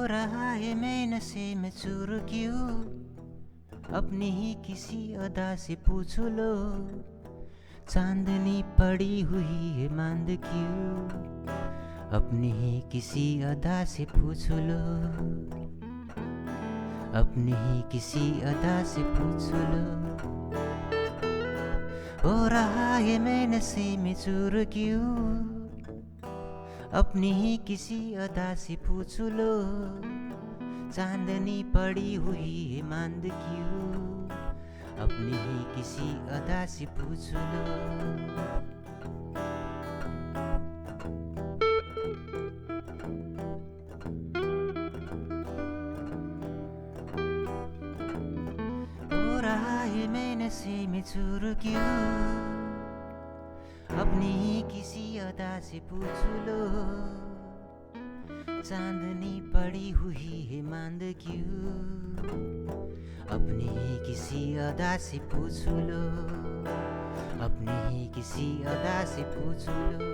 रहा है मैं नशे में चूर क्यों, अपनी ही किसी अदा से पूछ लो। चांदनी पड़ी हुई है मांद क्यों, अपनी ही किसी अदा से पूछ लो। अपनी ही किसी अदा से पूछ लो। हो रहा है मैं नशे में चूर क्यों, अपनी ही किसी अदा से पूछ लो। चांदनी पड़ी हुई है मांद क्यों, अपनी ही किसी अदा से पूछ लो। हो रहा है मैं नशे में चूर क्यों, अपनी ही किसी अदा से पूछ लो। चांदनी पड़ी हुई है मांद क्यों, अपनी ही किसी अदा से पूछ लो। अपनी ही किसी अदा से पूछ लो।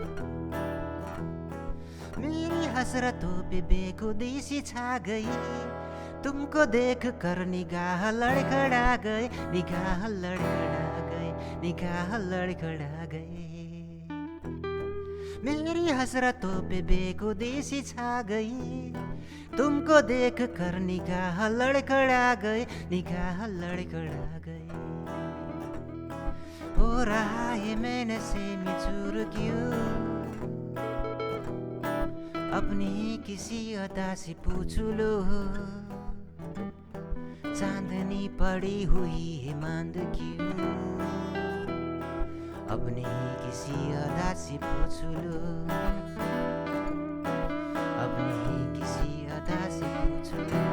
मेरी हसरतों पे बेखुदी छा गई, तुमको देख कर निगाह लड़खड़ा गए। निगाह लड़खड़ा गए, निगाह लड़खड़ा गए। मेरी हसरतों पे बेखुदी सी छा गई, तुमको देख कर निगाह लड़खड़ा गए। निगाह लड़खड़ा गए। हो रहा है मैं नशे में चूर क्यों, अपनी किसी अदा से पूछ लो। चांदनी पड़ी हुई है मांद क्यों, अपनी किसी अदा से पूछ लो। अपनी किसी अदा से पूछ लो।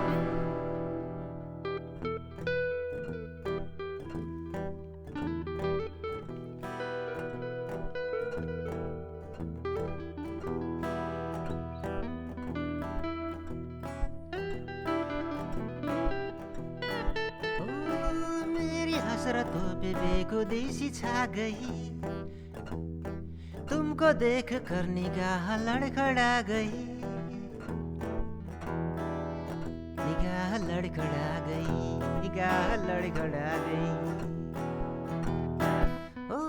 हसरतों पे बेखुदी सी छा गई, तुमको देख कर निगाह लड़खड़ा गई। निगाह लड़खड़ा गई, निगाह लड़खड़ा गई। ओ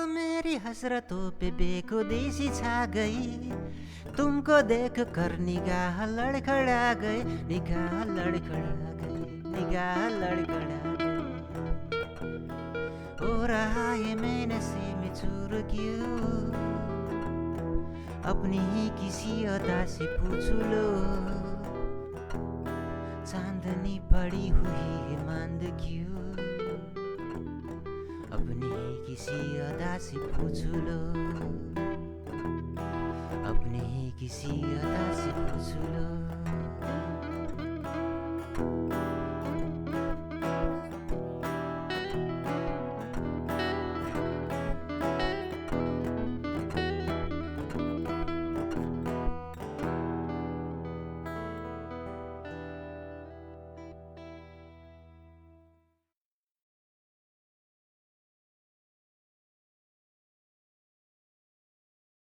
मेरी हसरतों पे बेखुदी सी छा गई, तुमको देख कर निगाह लड़खड़ा गए। निगाह लड़खड़ा गए, निगाह लड़खड़ा गए। हो रहा है मैं नशे में चूर क्यों, अपनी ही किसी अदा से पूछ लो। चांदनी पड़ी हुई है मांद क्यों, अपनी ही किसी अदा से पूछ लो। अपनी ही किसी अदा से पूछ लो।